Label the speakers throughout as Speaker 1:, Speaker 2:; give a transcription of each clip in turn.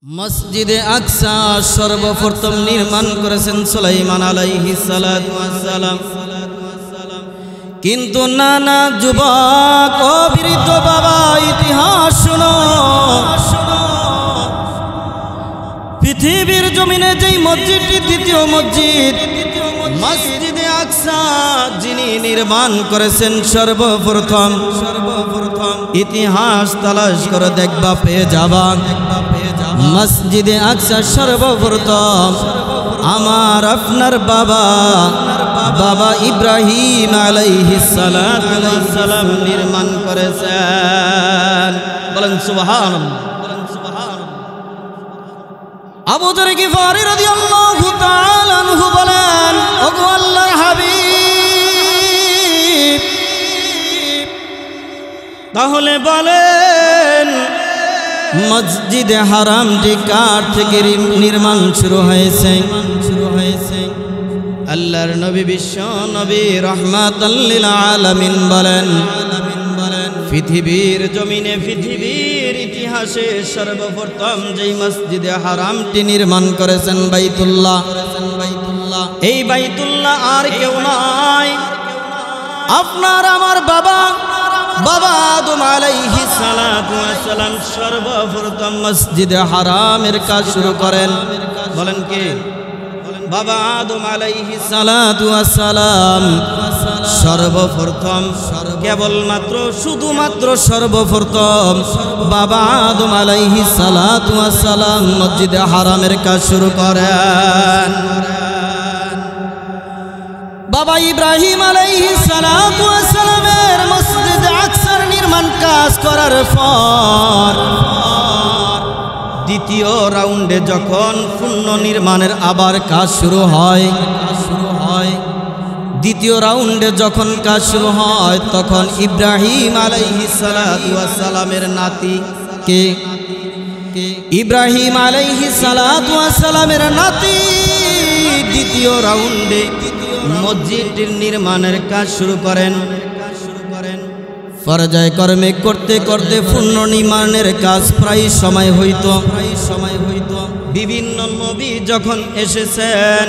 Speaker 1: মসজিদে আকসা সর্বপ্রথম নির্মাণ করেছেন সুলাইমান আলাইহিস সালাতু ওয়াস সালাম। কিন্তু নানা যুবক ও বৃদ্ধ বাবা, ইতিহাস শুনো। পৃথিবীর জমিনে যেই মসজিদটি দ্বিতীয় মসজিদ, মসজিদে আকসা যিনি নির্মাণ করেছেন সর্বপ্রথম, ইতিহাস তালাশ করে দেখবা পেয়ে যাবা। মসজিদে আকসা সর্বপ্রথম আমার আপনার বাবা ইব্রাহিম আলাইহিস সালাম নির্মাণ করেছেন। বলেন সুবহানাল্লাহ। আবু যর গিফারি রাদিয়াল্লাহু তাআলা আনহু বলেন, ওগো আল্লাহর হাবিব, তাহলে বলেন মসজিদে হারামটি কার থেকে নির্মাণ শুরু হয়েছে? আল্লাহর নবী বিশ্ব নবী রাহমাতাল লিল আলামিন বলেন, পৃথিবীর জমিনে পৃথিবীর ইতিহাসে সর্বপ্রথম যেই মসজিদে হারামটি নির্মাণ করেছেন বাইতুল্লাহ। এই বাইতুল্লাহ আর কেউ নয়, আপনার আমার বাবা আদম আলাইহিস সালাতু ওয়াস সালাম সর্বপ্রথম মসজিদে হারামের কাজ শুরু করেন। বলেন কে? বাবা আদম আলাইহিস সালাতু ওয়াস সালাম সর্বপ্রথম, কেবলমাত্র শুধুমাত্র সর্বপ্রথম বাবা আদম আলাইহিস সালাতু ওয়াস সালাম মসজিদে হারামের কাজ শুরু করেন। বাবা ইব্রাহিম আলাইহিস সালাতু ওয়াস সালামের মসজিদে আকসার নির্মাণ কাজ করার পর দ্বিতীয় রাউন্ডে যখন পূর্ণ নির্মাণের আবার কাজ শুরু হয়, দ্বিতীয় রাউন্ডে যখন কাজ শুরু হয়, তখন ইব্রাহিম আলাইহিস সালাতু ওয়াস সালামের নাতি কে? ইব্রাহিম আলাইহিস সালাতু ওয়াস সালামের নাতি দ্বিতীয় রাউন্ডে মসজিদের নির্মাণের কাজ শুরু করেন। পর্যায়ক্রমে করতে করতে পূর্ণ নির্মাণের কাজ প্রায় সময় হইত। বিভিন্ন নবী যখন এসেছেন,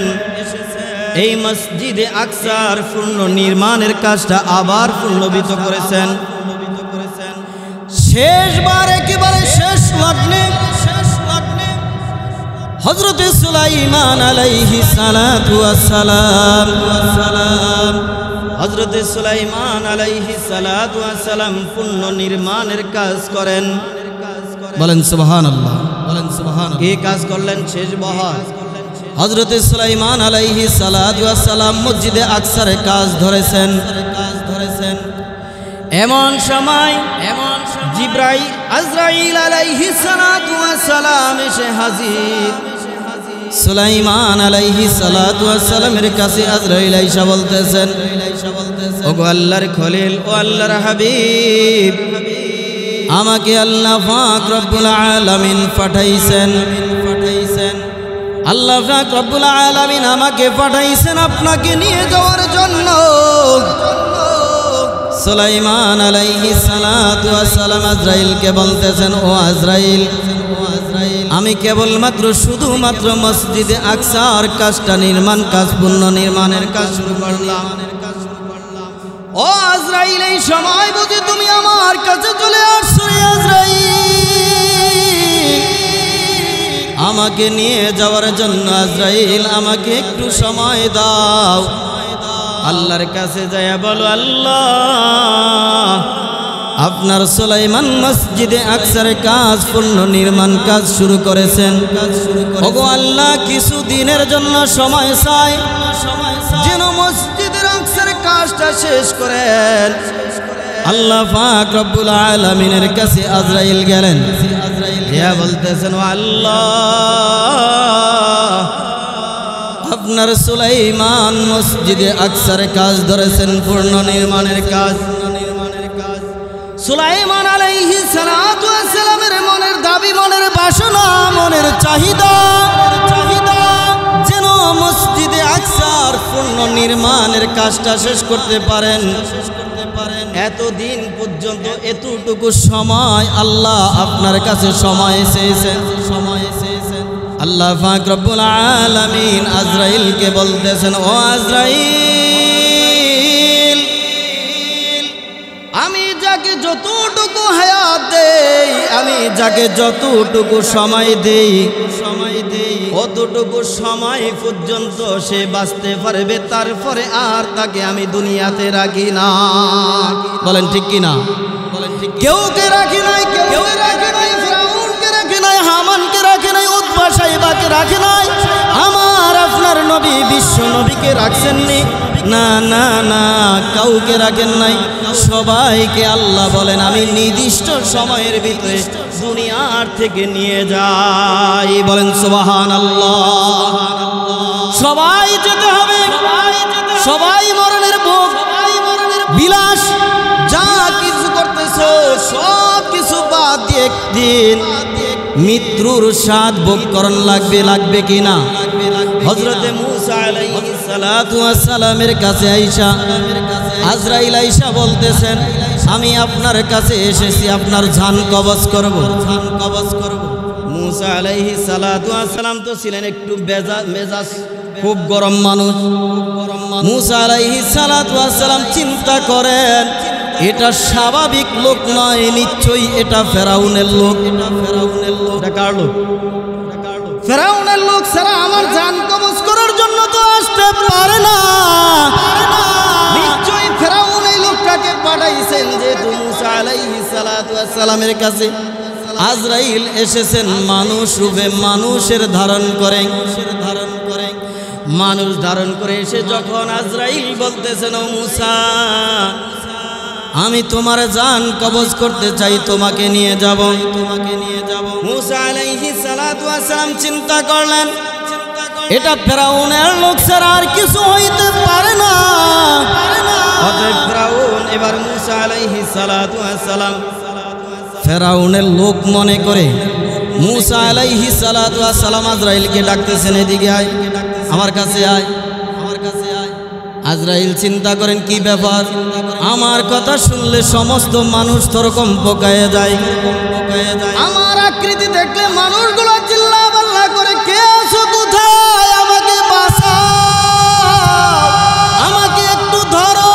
Speaker 1: এই মসজিদে আকসার পূর্ণ নির্মাণের কাজটা আবার পুনরাবৃত্ত করেছেন। শেষবার একেবারে শেষ লগ্নে হযরত সুলাইমান আলাইহিস সালাতু ওয়াস সালাম, হযরত সুলাইমান আলাইহিস সালাতু ওয়াস সালাম পূর্ণ নির্মাণের কাজ করেন। বলেন সুবহানাল্লাহ, বলেন সুবহানাল্লাহ। কি কাজ করলেন? শেষ বহার হযরত সুলাইমান আলাইহিস সালাতু ওয়াস সালাম মসজিদে আকসার কাজ ধরেছেন। এমন সময় জিবরাইল আজরাইল আলাইহিস সালাতু ওয়াস সালাম এসে হাজির। সুলাইমান আলাইহিস সালাতু ওয়াস সালামের কাছে আজরাইল আইসা বলতেছেন, ওগো আল্লাহর খলিল, ও আল্লাহর হাবিব, আমাকে আল্লাহ পাক রব্বুল আলামিন পাঠাইছেন। আল্লাহ পাক রব্বুল আলামিন আমাকে পাঠাইছেন আপনাকে নিয়ে যাওয়ার জন্য। সুলাইমান আলাইহিস সালাতু ওয়াস সালাম আজরাইলকে বলতেছেন, ও আজরাইল, আমি কেবলমাত্র শুধুমাত্র মসজিদে আকসার কাজটা পূর্ণ নির্মাণের কাজ শুরু করলাম। ও আজরাইল, এই সময় বুঝি তুমি আমার কাছে চলে আসছো? আজরাইল, আমাকে নিয়ে যাওয়ার জন্য আজরাইল আমাকে একটু সময় দাও। আল্লাহর কাছে যাইয়া বলো, আল্লাহ, আপনার সুলাইমান মসজিদে আকসার কাজ পূর্ণ নির্মাণ কাজ শুরু করেছেন। ওগো আল্লাহ, কিছু দিনের জন্য সময় চাই, যেন মসজিদের আকসার কাজটা শেষ করেন। আল্লাহ পাক রব্বুল আলামিনের কাছে আজরাইল গেলেন, ইয়া বলতেছেন, ও আল্লাহ, আপনার সুলাইমান মসজিদে আকসার কাজ ধরেছেন, পূর্ণ নির্মাণের কাজ। সুলাইমান আলাইহিস সালাতু ওয়াস সালামের মনের দাবি, মনের বাসনা, মনের চাহিদা যেন মসজিদে আকসার পূর্ণ নির্মাণের কাজটা শেষ করতে পারেন। এতদিন পর্যন্ত এতটুকু সময় আল্লাহ আপনার কাছে সময় চেয়েছেন, আল্লাহ পাক রব্বুল আলামিন আজরাইলকে বলতেছেন, ও আজরাইল, আমি যাকে যতটুকু হায়াত দেই, আমি যাকে যতটুকু সময় দেই, অতটুকু সময় পর্যন্ত সে বাঁচতে পারবে, তারপরে আর তাকে আমি দুনিয়াতে রাখি না। বলেন ঠিক কিনা? কেউকে রাখি নাই, কেউকে রাখি নাই, ফিরাউনকে রাখি নাই, হামানকে রাখি নাই, উতবা সাইবাকে রাখি নাই, আমার আপনার নবী বিশ্ব নবীকে রাখছেননি। না না না, কাউকে রাখেন নাই। সবাইকে আল্লাহ বলেন আমি নির্দিষ্ট সময়ের ভিতরে দুনিয়ার থেকে নিয়ে যাই। বলেন সুবহানাল্লাহ। সবাই যেতে হবে, সবাই মরণের ভোগ বিলাস যা কিছু করতেছো সব কিছু বাদ দিয়ে একদিন মৃত্যুর স্বাদ ভোগ করণ লাগবে। লাগবে কিনা? হযরতে মূসা আলাইহিস সালাতু ওয়াস সালামের কাছে আয়েশা আজরাইল আয়েশা বলতেছেন, আমি আপনার কাছে এসেছি আপনার জান কবজ করব, জান কবজ করব। মূসা আলাইহিস সালাতু ওয়াস সালাম তো ছিলেন একটু মেজাজ খুব গরম মানুষ। মূসা আলাইহিস সালাতু ওয়াস সালাম চিন্তা করেন, এটা স্বাভাবিক লোক নয়, নিশ্চয়ই এটা ফেরাউনের লোক। এটা ফেরাউনের লোক। এটা কার লোক? ফেরাউনের লোক ছাড়া আমার জান কবজ করার জন্য তো আসতে পারে না। নিশ্চয়ই ফেরাউন এই লোকটাকে পাঠাইছেন যেহেতু মূসা আলাইহিস সালাতু ওয়াস সালামের কাছে আজরাইল এসেছেন মানুষ রূপে, মানুষের ধারণ করে, মানুষ ধারণ করে এসে যখন আজরাইল বলতেছেন, ও মূসা, আমি তোমার জান কবজ করতে চাই, তোমাকে নিয়ে যাব, তোমাকে নিয়ে যাব। মূসা আলাইহিস সালাতু ওয়াস সালাম চিন্তা করলেন, এটা ফেরাউনের লোক ছাড়া আর কিছু হইতে পারে না। অতএব ফেরাউন এবার মূসা আলাইহিস সালাতু ওয়াস সালাম ফেরাউনের লোক মনে করে মূসা আলাইহিস সালাতু ওয়াস সালাম আজরাইলকে ডাকতেছেন, এদিকে আয়, আমার কাছে আয়, আমার কাছে আয়। আজরাইল চিন্তা করেন, কি ব্যাপার, আমার কথা শুনলে সমস্ত মানুষ তোরকম পোকায়ে যায়, আমার আকৃতি দেখলে মানুষগুলো চিল্লা পাল্লা করে, কে আছো কোথায়, আমাকে বাঁচাও, আমাকে একটু ধরো,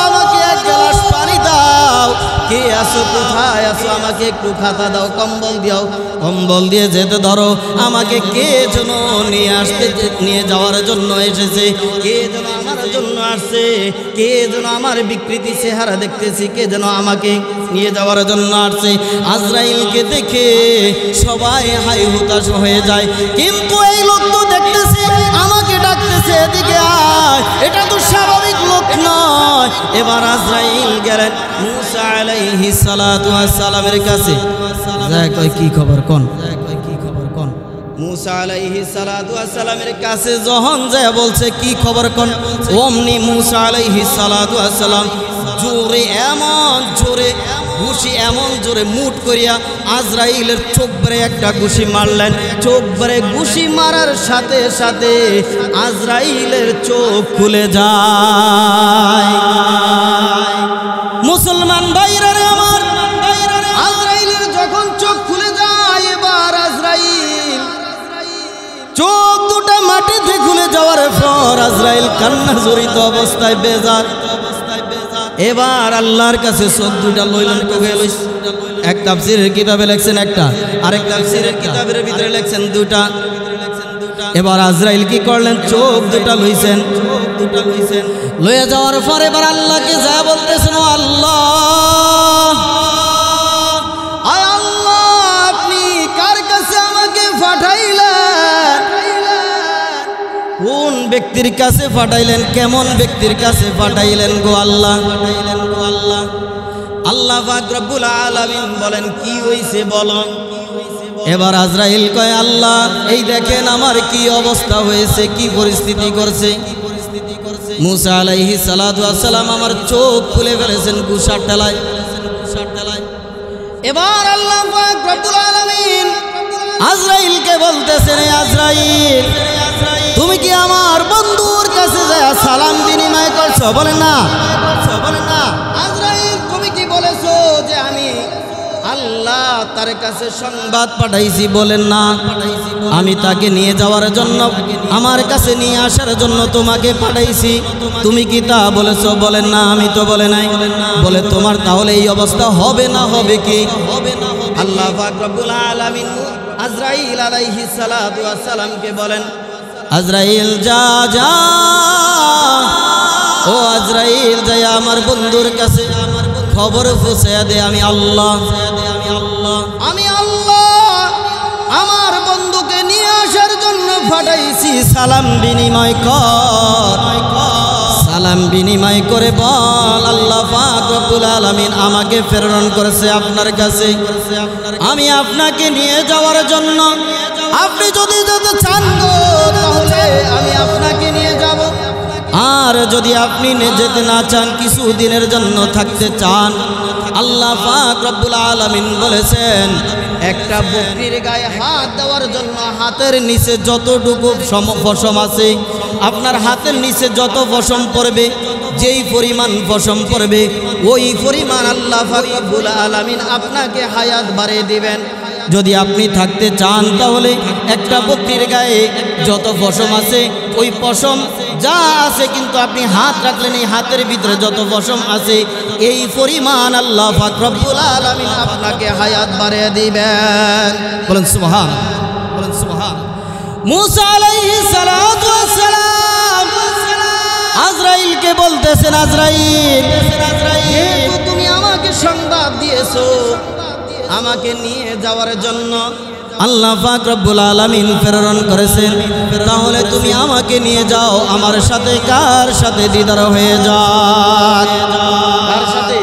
Speaker 1: আমাকে এক গ্লাস পানি দাও, কে আছো কোথায় আছো, আমাকে একটু খাতা দাও, কম্বল দাও, কম্বল দিয়ে যেতে ধরো, আমাকে কে যেন নিয়ে যাওয়ার জন্য এসেছে, কে যেন আমার জন্য আসছে, কে যেন আমার বিকৃতি চেহারা দেখতেছি, কে যেন আমাকে নিয়ে যাওয়ার জন্য আসছে। আজরাইলকে দেখে সবাই হাই হুতাশ হয়ে যায়, কিন্তু এই লোক তো দেখতেছে আমাকে ডাকতেছে, এদিকে আয়, এটা তো স্বাভাবিক লোক নয়। এবার আজরাইল গেলেন মূসা আলাইহিস সালাতু ওয়াস সালামের কাছে, কি খবর কোন, কি খবর কোন। মূসা আলাইহিস সালাতু ওয়াস সালামের কাছে যখন যায় বলছে, কি খবর কোন, অমনি মূসা আলাইহিস সালাতু ওয়াস সালাম জোরে, এমন জোরে ঘুষি, এমন জোরে মুট করিয়া আজরাইলের চোখ বেড়ে একটা ঘুষি মারলেন। চোখ বেড়ে ঘুষি মারার সাথে সাথে আজরাইলের চোখ খুলে যায়। মুসলমান ভাইরা রে আমার, আজরাইলের যখন চোখ খুলে যায়, এবার আজরাইল চোখ দুটা মাটিতে খুলে যাওয়ার পর আজরাইল কান্না জড়িত অবস্থায় বেজার। এবার আল্লাহর কাছে চোখ দুটা লইলেন, কোকে লইস। এক তাফসীরের কিতাবে লেখছেন একটা, আরেক তাফসীরের কিতাবের ভিতরে লেখছেন দুটা। এবার আজরাইল কি করলেন, চোখ দুটা লইছেন, লইয়া যাওয়ার পর এবার আল্লাহকে যা বলতেছেন, ও আল্লাহ, আপনি কার কাছে আমাকে পাঠাইলেন, কোন ব্যক্তির কাছে পাঠাইলেন, কেমন ব্যক্তির কাছে পাঠাইলেন গো আল্লাহ। আল্লাহ পাক রব্বুল আলামিন বলেন, কি হইছে বলো। এবার আজরাইল কয়, আল্লাহ এই দেখেন আমার কি অবস্থা হয়েছে, কি পরিস্থিতি করছে। মূসা আলাইহিস সালাতু ওয়াস সালাম আমার চোখ খুলে ফেলেছেন ঘুষার ঠেলায়। এবার আল্লাহ পাক রব্বুল আলামিন আজরাইলকে বলতেছেন, আজরাইল তুমি কি আমার বন্ধুর কাছে যায় সালাম বিনিময় করছো? বলে না, বলে না। আজরাইল তুমি কি বলেছো যে আমি আল্লাহ তার কাছে সংবাদ পাঠাইছি, বলেন না আমি তাকে নিয়ে যাওয়ার জন্য, আমার কাছে নিয়ে আসার জন্য তোমাকে পাঠাইছি, তুমি কি তা বলেছো? বলেন না আমি তো বলে নাই। বলে তোমার তাহলে এই অবস্থা হবে না হবে কি? আল্লাহ পাক রব্বুল আলামিন আজরাইল আলাইহিস সালাতু ওয়াস সালামকে বলেন, আজরাইল যা যা, ও আজরাইল যাই আমার বন্ধুর কাছে খবর পৌঁছে দে, আমি আল্লাহ আমার বন্ধুকে নিয়ে আসার জন্য পাঠাইছি, সালাম বিনিময় কর, সালাম বিনিময় করে বল আল্লাহ পাক রব্বুল আলামিন আমাকে প্রেরণ করেছে আপনার কাছে, আমি আপনাকে নিয়ে যাওয়ার জন্য। আপনি যদি যেতে চান তাহলে আমি আপনাকে নিয়ে যাব, আর যদি আপনি যেতে না চান, কিছু দিনের জন্য থাকতে চান, আল্লাহ পাক রব্বুল আলামিন বলেছেন একটা বকরির গায়ে হাত দেওয়ার জন্য হাতের নিচে যতটুকু পশম আছে, আপনার হাতের নিচে যত পশম পড়বে, যেই পরিমাণ পশম পড়বে ওই পরিমাণ আল্লাহ পাক রব্বুল আলামিন আপনাকে হায়াত বাড়িয়ে দিবেন। যদি আপনি থাকতে চান তাহলে একটা বকরির গায়ে যত পশম আছে ওই পশম যা আছে, কিন্তু আপনি হাত রাখলেন এই হাতের ভিতরে যত পশম আছে এই পরিমাণ আল্লাহ পাক রব্বুল আলামিন আপনাকে হায়াত বাড়িয়ে দিবেন। বলেন সুবহান, বলেন সুবহান। মুসা আলাইহিস সালাতু ওয়াস সালাম আজরাইলকে বলতেছেন, আজরাইল তুমি আমাকে সংবাদ দিয়েছো আমাকে নিয়ে যাওয়ার জন্য, আল্লাহ পাক রব্বুল আলামিন প্রেরণ করেছেন, তাহলে তুমি আমাকে নিয়ে যাও, আমার সাথে কার সাথে দিদার হয়ে যাক, কার সাথে?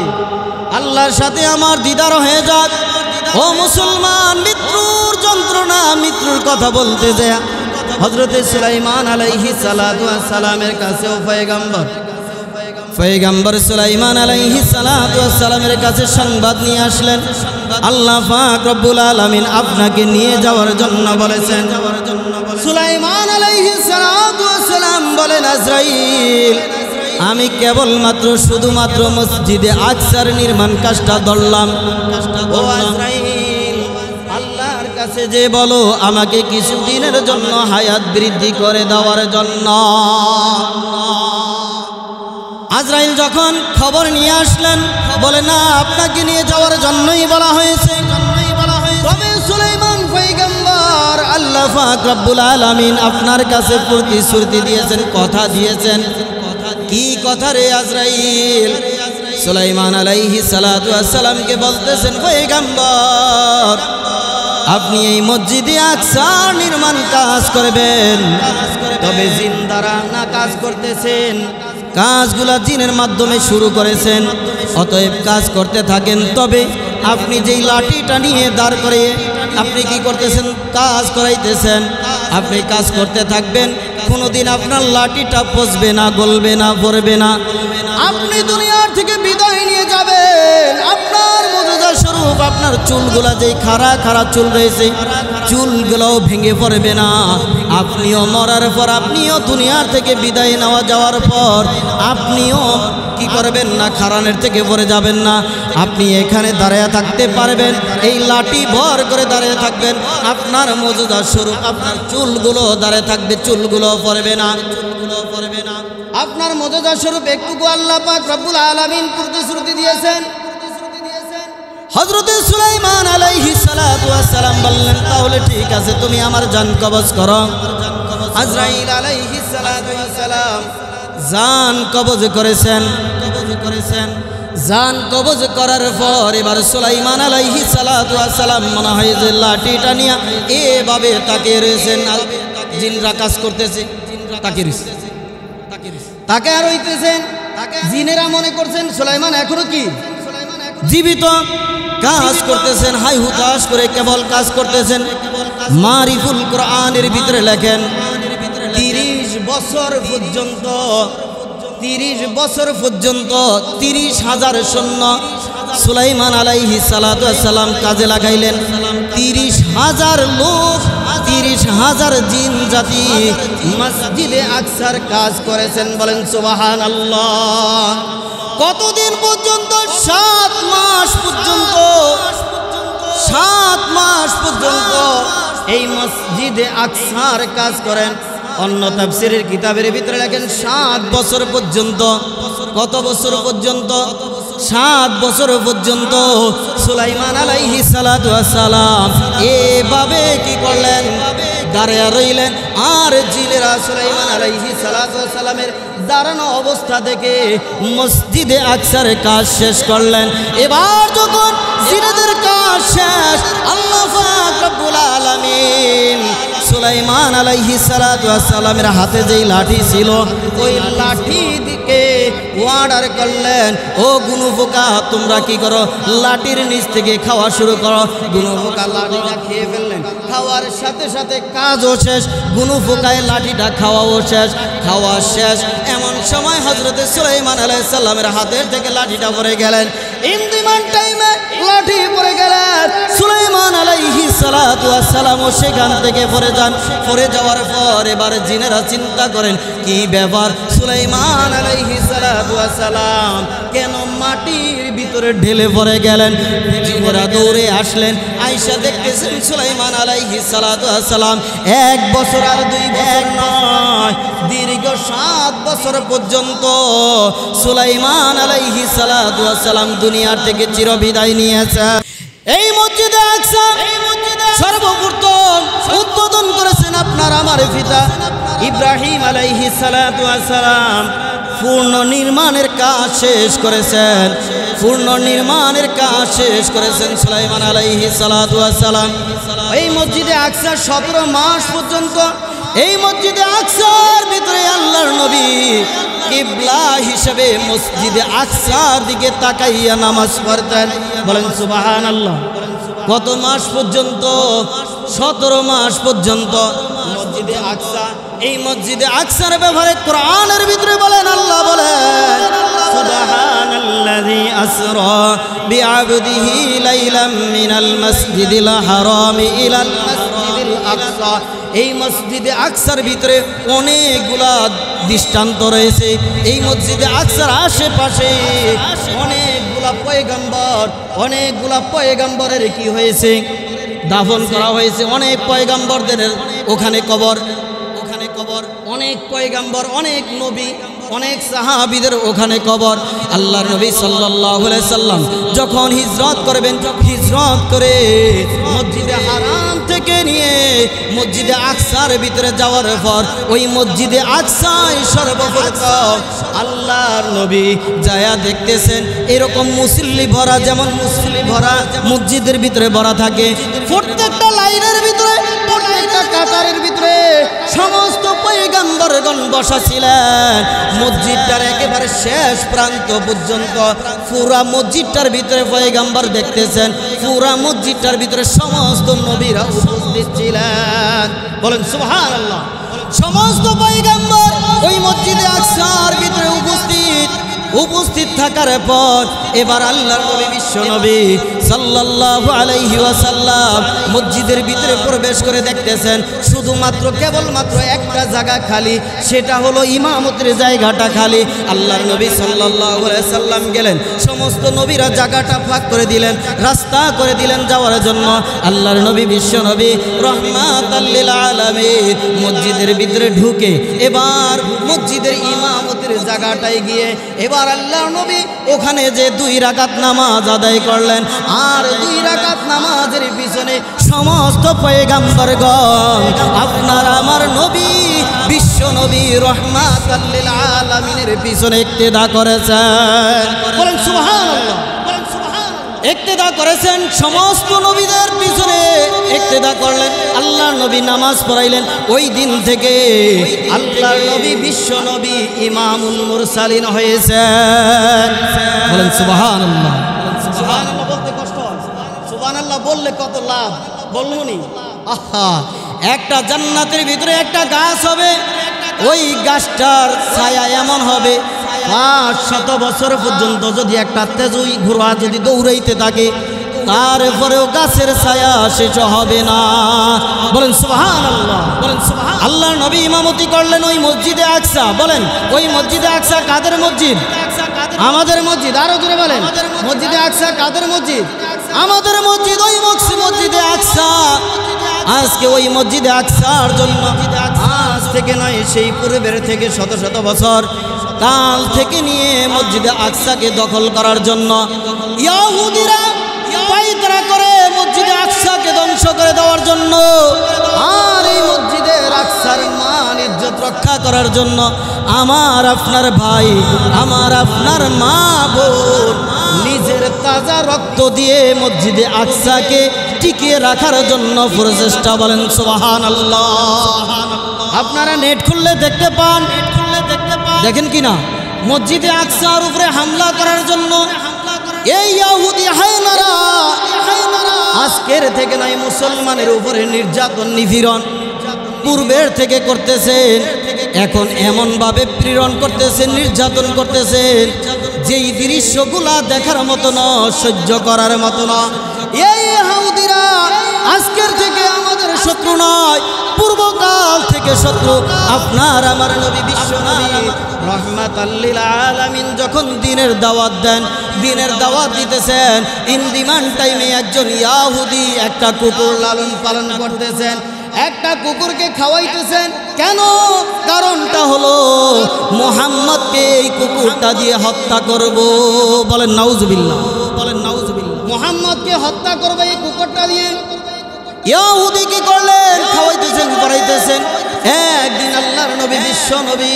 Speaker 1: আল্লাহর সাথে আমার দিদার হয়ে যাক। ও মুসলমান, মৃত্যুর যন্ত্রণা, মৃত্যুর কথা বলতে যায় হযরতে সুলাইমান আলাইহিস সালাতু ওয়াস সালামের কাছেও পয়গম্বর সুলাইমান আলাইহিস সালাতু ওয়াস সালামের কাছে সংবাদ নিয়ে আসলেন, আল্লাহ পাক রব্বুল আলামিন আপনাকে নিয়ে যাওয়ার জন্য বলেছেন। সুলাইমান আলাইহিস সালাতু ওয়াস সালাম বলেন, আজরাইল আমি কেবলমাত্র শুধুমাত্র মসজিদে আকসার নির্মাণ কাজটা ধরলাম। ও আজরাইল আল্লাহর কাছে যে বলো আমাকে কিছু দিনের জন্য হায়াত বৃদ্ধি করে দেওয়ার জন্য। আজরাইল যখন খবর নিয়ে আসলেন, বলে না আপনাকে নিয়ে যাওয়ার জন্যই বলা হয়েছে। তবে সুলাইমান পয়গম্বর আল্লাহ পাক রব্বুল আলামিন আপনার কাছে প্রতিশ্রুতি দিয়েছেন, কথা দিয়েছেন। কি কথা রে আজরাইল? সুলাইমান আলাইহিস সালাতু ওয়াস সালামকে বলতেছেন, পয়গম্বর আপনি এই মসজিদে আকসা নির্মাণ কাজ করবেন, তবে জিন দ্বারা না কাজ করতেছেন, কাজগুলা জিনের মাধ্যমে শুরু করেছেন, অতএব কাজ করতে থাকেন। তবে আপনি যেই লাঠিটা নিয়ে দাঁড় করে আপনি কি করতেছেন? কাজ করাইতেছেন। আপনি কাজ করতে থাকবেন, কোনোদিন আপনার লাঠিটা পচবে না, গলবে না, পড়বে না। আপনি দুনিয়ার থেকে বিদায় নিয়ে যাবেন, আপনার মুজিজা স্বরূপ আপনার চুলগুলা যেই খাড়া খাড়া চুল রয়েছে চুলগুলোও ভেঙে পড়বে না। আপনিও মরার পর, আপনিও দুনিয়ার থেকে বিদায় নেওয়া যাওয়ার পর আপনিও কি করবেন না, খারানের থেকে পড়ে যাবেন না। আপনি এখানে দাঁড়িয়ে থাকতে পারবেন, এই লাঠি ভর করে দাঁড়িয়ে থাকবেন, আপনার মুজিজা স্বরূপ আপনার চুলগুলো দাঁড়িয়ে থাকবে, চুলগুলো পড়বে না, চুলগুলো পড়বে না। আপনার মুজিজা স্বরূপ একটুকু আল্লাহ পাক রব্বুল আলামিন প্রতিশ্রুতি দিয়েছেন। হযরতে সুলাইমান আলাইহিস সালাতু ওয়াস সালাম বললেন, তাহলে ঠিক আছে, তুমি আমার জান কবজ করো। আজরাইল আলাইহিস সালাতু ওয়াস সালাম জান কবজ করেছেন। জান কবজ করার পর এবার সুলাইমান আলাইহিস সালাতু ওয়াস সালাম মনে হয় যে লাঠিটা নিয়ে এভাবে তাকিয়ে রয়েছেন, জিনরা কাজ করতেছে, তাকিয়ে রয়েছে, তাকে আর হইতেছেন। জিনেরা মনে করছেন সুলাইমান এখনো কি জীবিত, কাজ করতেছেন, হাই হুতাশ করে কেবল কাজ করতেছেন। মারিফুল কোরআনের ভিতরে লেখেন 30 বছর পর্যন্ত 30,000 সৈন্য সুলাইমান আলাইহিস সালাতু ওয়াস সালাম কাজে লাগাইলেন। 30,000 লোক, 30,000 জিন জাতি মসজিদে আকসার কাজ করেছেন। বলেন সুবহানাল্লাহ। কতদিন পর্যন্ত? 7 মাস পর্যন্ত। 7 মাস পর্যন্ত এই মসজিদে আকসার কাজ করেন। অন্য তাফসীরের কিতাবের ভিতরে লেখেন 7 বছর পর্যন্ত। কত বছর পর্যন্ত? 7 বছর পর্যন্ত সুলাইমান আলাইহিস সালাতু ওয়াস সালাম এভাবে কি করলেন? দাঁড়িয়ে রইলেন। আর জিনেরা সুলাইমান আলাইহিস সালাতু ওয়াস সালামের দাঁড়ানো অবস্থা থেকে মসজিদে আকসার কাজ শেষ করলেন। এবার যখন জিনেদের কাজ শেষ, আল্লাহ পাক রব্বুল আলামিন সুলাইমান আলাইহিস সালাতু ওয়াস সালামের হাতে যেই লাঠি ছিল, ওই লাঠি দিকে অর্ডার করলেন, ও গুনুফোকা তোমরা কি করো? লাঠির নিচ থেকে খাওয়া শুরু করো। গুনুফোকা লাঠিটা খেয়ে ফেললেন। খাওয়ার সাথে সাথে কাজও শেষ, গুনুফোকায় লাঠিটা খাওয়াও শেষ। খাওয়া শেষ এমন সময় হযরতে সুলাইমান আলাইহিস সালামের হাতের থেকে লাঠিটা পড়ে গেলেন। ইন্দিমান টাইমে লাঠি পড়ে গেলেন। সুলাইমান আলাইহিস সালাতু ওয়াস সালাম সেখান থেকে পড়ে যান। পড়ে যাওয়ার পর এবার জিনেরা চিন্তা করেন, কি ব্যাপার? সুলাইমান আলাইহিস সালাতু ওয়াস সালাম কেন মাটির ভিতরে ঢেলে পড়ে গেলেন? জিনেরা দৌড়ে আসলেন। আয়েশা দেখতেছেন সুলাইমান আলাইহিস সালাতু ওয়াস সালাম 1 বছর আর 2 বছর নয়, দীর্ঘ 7 বছর পর্যন্ত সুলাইমান আলাইহিস সালাতু ওয়াস সালাম দুনিয়া থেকে চিরবিদায় নিয়েছে। এই মসজিদে আকসা সর্বপ্রথম উদ্বোধন করেছেন আপনার আমার পিতা ইব্রাহিম আলাইহিস সালাতু ওয়াস সালাম। পূর্ণ নির্মাণের কাজ শেষ করেছেন। পূর্ণ নির্মাণের কাজ শেষ করেছেন সুলাইমান আলাইহিস সালাতু ওয়াস সালাম। এই মসজিদে আকসা 17 মাস পর্যন্ত এই মসজিদে আকসার ভিতরে আল্লাহর নবী কিবলা হিসেবে মসজিদে আকসার দিকে তাকাইয়া নামাজ পড়তেন। বলেন সুবহানাল্লাহ। কত মাস পর্যন্ত? 17 মাস পর্যন্ত মসজিদে আকসা। এই মসজিদে আকসার ব্যাপারে কোরআনের ভিতরে বলেন, আল্লাহ বলেন সুবহানাল্লাযী আসরা বিআবদিহি লাইলাম মিনাল মাসজিদিল হারামি ইলাল মাসজিদিল আকসা। এই মসজিদে আকসার ভিতরে অনেকগুলা দৃষ্টান্ত রয়েছে। এই মসজিদে আকসার আশেপাশে অনেকগুলা পয়গম্বরের কি হয়েছে? দাফন করা হয়েছে। অনেক পয়গম্বরদের ওখানে কবর, অনেক পয়গম্বর, অনেক নবী, অনেক সাহাবীদের ওখানে কবর। আল্লাহর নবী সাল্লাল্লাহু আলাইহি সাল্লাম যখন হিজরত করবেন, হিজরত করে মসজিদে হারাম থেকে নিয়ে মসজিদে আকসার ভিতরে যাওয়ার পর ওই মসজিদে আকসায় সর্বপ্রথম আল্লাহর নবী যায়া দেখতেছেন এরকম মুসল্লি ভরা, যেমন মুসল্লি ভরা মসজিদের ভিতরে ভরা থাকে। প্রত্যেকটা লাইনের ভিতরে, প্রত্যেকটা কাতারের ভিতরে সমস্ত পয়গম্বরগণ বসা ছিলেন। মসজিদটার একেবারে শেষ প্রান্ত পর্যন্ত পুরা মসজিদটার ভিতরে পয়গম্বর দেখতেছেন। পুরা মসজিদটার ভিতরে সমস্ত নবীরা উপস্থিত ছিলেন। বলেন সুবহানাল্লাহ। সমস্ত পয়গম্বর ওই মসজিদে আকসার ভিতরে উপস্থিত থাকার পর এবার আল্লাহর নবী বিশ্ব নবী সাল্লাল্লাহু আলাইহি ওয়াসাল্লাম মসজিদের ভিতরে প্রবেশ করে দেখতেছেন শুধুমাত্র কেবলমাত্র একটা জায়গা খালি, সেটা হলো ইমামতের জায়গাটা খালি। আল্লাহর নবী সাল্লাল্লাহু আলাইহি সাল্লাম গেলেন, সমস্ত নবীরা জায়গাটা ফাঁক করে দিলেন, রাস্তা করে দিলেন যাওয়ার জন্য। আল্লাহর নবী বিশ্ব নবী রাহমাতাল লিল আলামিন মসজিদের ভিতরে ঢুকে এবার মসজিদের ইমামতের জায়গাটায় গিয়ে এবার আল্লাহর নবী ওখানে যে 2 রাকাত নামাজ আদায় করলেন। আর 2 রাকাত নামাজের পিছনে সমস্ত পয়গম্বরগণ আপনার আমার নবী বিশ্ব নবী রাহমাতাল লিল আলামিনের পিছনে ইক্তেদা করেছেন। বলেন সুবহানাল্লাহ। ইক্তেদা করেছেন, সমস্ত নবীদের পিছনে ইক্তেদা করলেন। আল্লাহর নবী নামাজ পড়াইলেন। ওই দিন থেকে আল্লাহর নবী বিশ্ব নবী ইমামুল মুরসালিন হয়েছেন। বলেন সুবহানাল্লাহ। সুবহানাল্লাহ বলতে কষ্ট হয়, সুবহানাল্লাহ বললে কত লাভ বলুনি। আহা, একটা জান্নাতের ভিতরে একটা গাছ হবে, ওই গাছটার ছায়া এমন হবে 500 বছর পর্যন্ত যদি একটা তেজুই ঘোড়া যদি দৌড়াইতে থাকে তারপরেও গাছের ছায়া শেষ হবে না। বলেন সুবহানাল্লাহ। বলেন সুবহানাল্লাহ। আল্লাহর নবী ইমামতি করলেন ওই মসজিদে আকসা। বলেন ওই মসজিদে আকসা কাদের মসজিদ? আমাদের মসজিদ। আরো জোরে বলেন, মসজিদে আকসা কাদের মসজিদ? আমাদের মসজিদ ওই মসজিদে আকসা। আজকে ওই মসজিদে আকসার জন্য আজ থেকে নয়, সেই পূর্বের থেকে শত শত বছর কাল থেকে নিয়ে মসজিদে আকসাকে দখল করার জন্য ইহুদিরা পায়তারা করে মসজিদে আকসাকে ধ্বংস করে দেওয়ার জন্য। আর এই মসজিদের আকসার মান ইজ্জত রক্ষা করার জন্য আমার আপনার ভাই, আমার আপনার মা বোন নিজের তাজা রক্ত দিয়ে মসজিদে আকসাকে টিকিয়ে রাখার জন্য প্রচেষ্টা। বলেন সুবহানাল্লাহ। আপনারা নেট খুললে দেখতে পান, দেখেন কি না, মসজিদে আকসার উপরে হামলা করার জন্য এই ইহুদি হায়নারা আজকের থেকে নাই মুসলমানের উপরে নির্যাতন নিপীড়ন পূর্বের থেকে করতেছেন। এখন এমনভাবে প্রেরণ করতেছেন, নির্যাতন করতেছেন, যেই দৃশ্যগুলা দেখার মতো না, সহ্য করার মতো না। এই ইহুদিরা আজকের থেকে আমাদের শত্রু নয়, পূর্বকাল থেকে শত্রু। আপনার আমার নবী বিশ্বনবী রাহমাতাল লিল আলামিন যখন দ্বীনের দাওয়াত দেন, দ্বীনের দাওয়াত দিতেছেন, ইন ডিমান্ড টাইমে একজন ইহুদি একটা কুকুর লালন পালন করতেছেন, একটা কুকুরকে খাওয়াইতেছেন। কেন? কারণটা হলো মুহাম্মদকে এই কুকুরটা দিয়ে হত্যা করব। বলেন নাউজুবিল্লাহ, বলেন নাউজুবিল্লাহ। মুহাম্মদকে হত্যা করবে এই কুকুরটা দিয়ে। ইহুদি কি করলেন? খাওয়াইতেছেন, পড়াইতেছেন। একদিন আল্লাহর নবী বিশ্ব নবী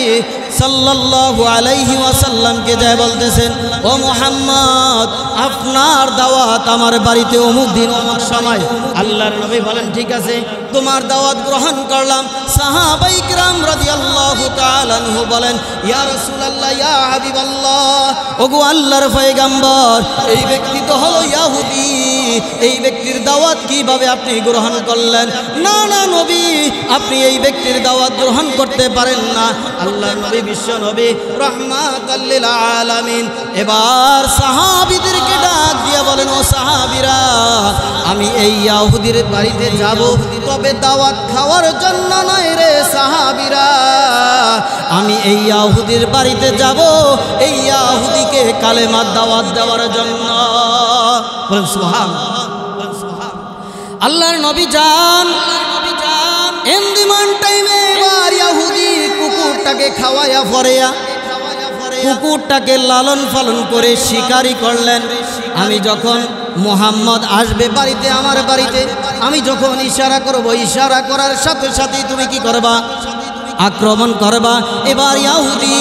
Speaker 1: সাল্লাল্লাহু আলাইহি ওয়াসাল্লামকে যায় বলতেছেন, ও মুহাম্মদ, আপনার দাওয়াত আমার বাড়িতে অমুক দিন অমুক সময়। আল্লাহর নবী বলেন, ঠিক আছে, তোমার দাওয়াত গ্রহণ করলাম। সাহাবায়ে কিরাম রাদিয়াল্লাহু তাআলা আনহু বলেন, ইয়া রাসূলুল্লাহ, ইয়া হাবিবাল্লাহ, ওগো আল্লাহর পয়গম্বর, এই ব্যক্তি তো হলো ইহুদি, এই ব্যক্তির দাওয়াত কিভাবে আপনি গ্রহণ করলেন? না না নবী, আপনি এই ব্যক্তির দাওয়াত গ্রহণ করতে পারেন না। আল্লাহর নবী বিশ্ব নবী রাহমাতাল লিল আলামিন এবার সাহাবীদেরকে ডাক দিয়ে বলেন, ও সাহাবীরা, আমি এই ইহুদির বাড়িতে যাব, তবে দাওয়াত খাওয়ার জন্য নয় রে সাহাবীরা। আমি এই ইহুদির বাড়িতে যাব এই ইহুদিকে কালেমার দাওয়াত দেওয়ার জন্য। বলেন সুবহানাল্লাহ। আল্লাহর নবী যান, এমন টাইমে এবার ইহুদি কুকুরটাকে খাওয়ায়া ফরেয়া, কুকুরটাকে লালন পালন করে শিকারি করলেন। আমি যখন মুহাম্মদ আসবে বাড়িতে, আমার বাড়িতে, আমি যখন ইশারা করব, ইশারা করার সাথে সাথেই তুমি কি করবা? আক্রমণ করবা। এবার ইহুদি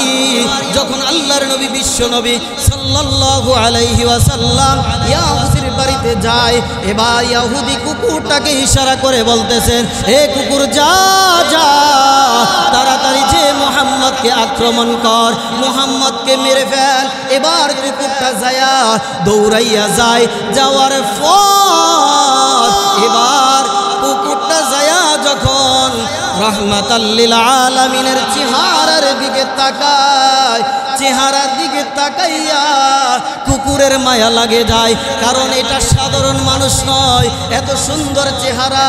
Speaker 1: যখন আল্লাহর নবী বিশ্ব নবী সাল্লাল্লাহু আলাইহি ওয়াসাল্লাম ইহুদির বাড়িতে যায়, এবার ইহুদি কুকুরটাকে ইশারা করে বলতেছেন, হে কুকুর, যা যা তাড়াতাড়ি যে মুহাম্মদকে আক্রমণ কর, মুহাম্মদকে মেরে ফেল। এবার কুকুরটা যায়া দৌড়াইয়া যায়, যাওয়ার পর এবার কুকুরটা যায়া যখন রাহমাতাল লিল আলামিনের চেহারার দিকে তাকায়, চেহারার দিকে তাকাইয়া কুকুরের মায়া লাগে যায়। কারণ এটা সাধারণ মানুষ নয়, এত সুন্দর চেহারা,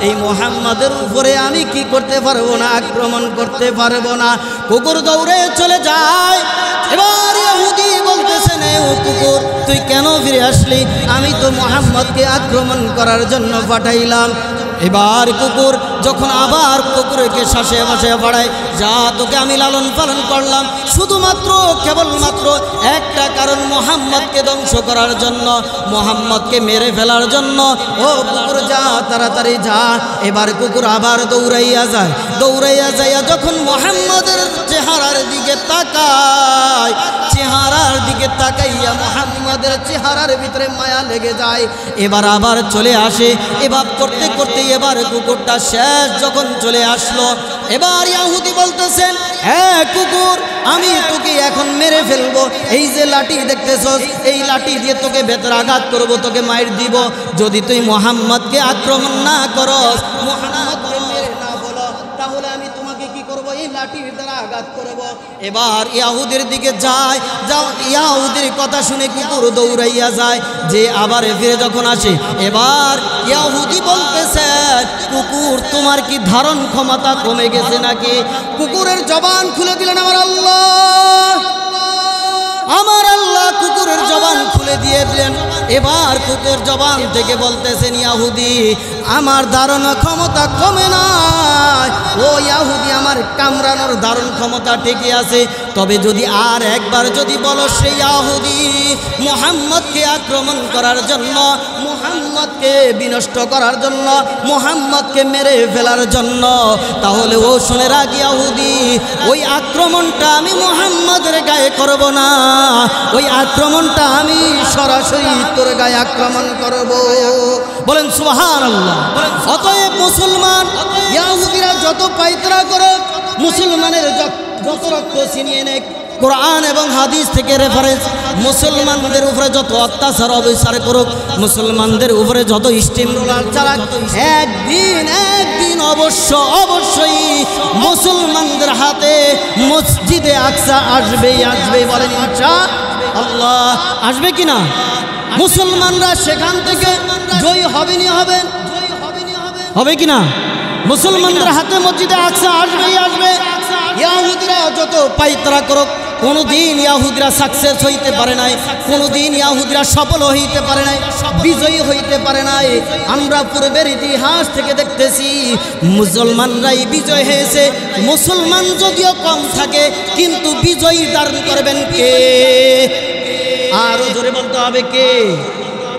Speaker 1: এই মুহাম্মাদের উপরে আমি কি করতে পারবো না? আক্রমণ করতে পারবো না। কুকুর দৌড়ে চলে যায়। এবার ইহুদি বলতেছেন, ও কুকুর, তুই কেন ফিরে আসলি? আমি তো মুহাম্মদকে আক্রমণ করার জন্য পাঠাইলাম। এবার কুকুর যখন আবার কুকুরকে শ্বাসে বাসে বাড়ায়, যা তোকে আমি লালন পালন করলাম শুধুমাত্র কেবলমাত্র একটা কারণ, মুহাম্মদকে ধ্বংস করার জন্য, মুহাম্মদকে মেরে ফেলার জন্য। ও কুকুর, যা তাড়াতাড়ি যা। এবার কুকুর আবার দৌড়াইয়া যায়, দৌড়াইয়া যাইয়া যখন মুহাম্মদের চেহারার দিকে তাকায়, চেহারার দিকে তাকাইয়া মুহাম্মদের চেহারার ভিতরে মায়া লেগে যায়। এবার আবার চলে আসে। এবার করতে করতে এবার কুকুরটা শেষ যখন চলে আসলো, এবার ইহুদি বলতেছেন, হ্যাঁ কুকুর, আমি তোকে এখন মেরে ফেলবো। এই যে লাঠি দেখতেছস, এই লাঠি দিয়ে তোকে ভেতরে আঘাত করব, তোকে মাইর দিব। যদি তুই মুহাম্মদকে আক্রমণ না করস, মুহাম্মদকে মেরে না বলো, তাহলে আমি তোমাকে কি করব? এই লাঠির দ্বারা আঘাত করব। এবার ইহুদির দিকে যায়, যাও। ইহুদির কথা শুনে কুকুর দৌড়াইয়া যায়। যে আবার ফিরে যখন আসে, এবার ইহুদি বলতেছে, কুকুর, তোমার কি ধারণ ক্ষমতা কমে গেছে নাকি? কুকুরের জবান খুলে দিলেন আমার আল্লাহ। আমার আল্লাহ কুকুরের জবান খুলে দিয়ে দিলেন। এবার কুকুর জবান থেকে বলতেছেন, ইয়াহুদি আমার ধারণা ক্ষমতা কমে নাই, ও ইয়াহুদি আমার কামড়ানোর ধারণ ক্ষমতা ঠিকই আছে, তবে যদি আর একবার যদি বলো সেই ইয়াহুদি মুহাম্মদকে আক্রমণ করার জন্য, মুহাম্মদকে বিনষ্ট করার জন্য, মুহাম্মদকে মেরে ফেলার জন্য, তাহলে ও শুনে রাখ ইয়াহুদি, ওই আক্রমণটা আমি মুহাম্মদের গায়ে করব না, ওই আক্রমণটা আমি সরাসরি তোর গায়ে আক্রমণ করব। বলেন সুবহানাল্লাহ। অতএব মুসলমান ইয়াহুদিরা যত পায়তারা করে, মুসলমানের যত রক্ত ছিনিয়ে নেয়, কোরআন এবং হাদিস থেকে রেফারেন্স, মুসলমানদের উপরে যত অত্যাচার অবিচার করুক, মুসলমানদের উপরে যত স্টিম রোলার চালাক, একদিন অবশ্যই মুসলমানদের হাতে মসজিদে আকসা আসবেই। বলেন ইনশাআল্লাহ। আসবে কিনা? মুসলমানরা সেখান থেকে জয়ী হবে কিনা? মুসলমানদের হাতে মসজিদে আকসা আসবেই আসবে। ইয়াহুদিরা যত পায়তারা করুক, কোনোদিন ইয়াহুদিরা সাকসেস হইতে পারে নাই, কোনোদিন ইয়াহুদিরা সফল হইতে পারে নাই, বিজয়ী হইতে পারে নাই। আমরা পূর্বের ইতিহাস থেকে দেখতেছি মুসলমানরাই বিজয় হয়েছে। মুসলমান যদিও কম থাকে, কিন্তু বিজয়ী দান করবেন কে? আরো জোরে বলতে হবে কে?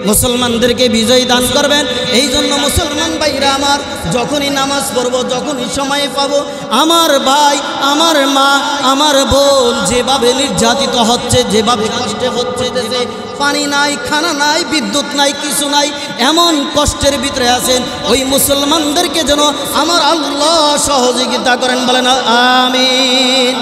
Speaker 1: মুসলমানদেরকে বিজয় দান করবেন। এই জন্য মুসলমান ভাইরা আমার, যখনই নামাজ পড়ব, যখনই সময় পাবো, আমার ভাই, আমার মা, আমার বোন যেভাবে নির্যাতিত হচ্ছে, যেভাবে কষ্টে হচ্ছে, দেশে পানি নাই, খানা নাই, বিদ্যুৎ নাই, কিছু নাই, এমন কষ্টের ভিতরে আছেন, ওই মুসলমানদেরকে যেন আমার আল্লাহ সহযোগিতা করেন। বলেন আমিন।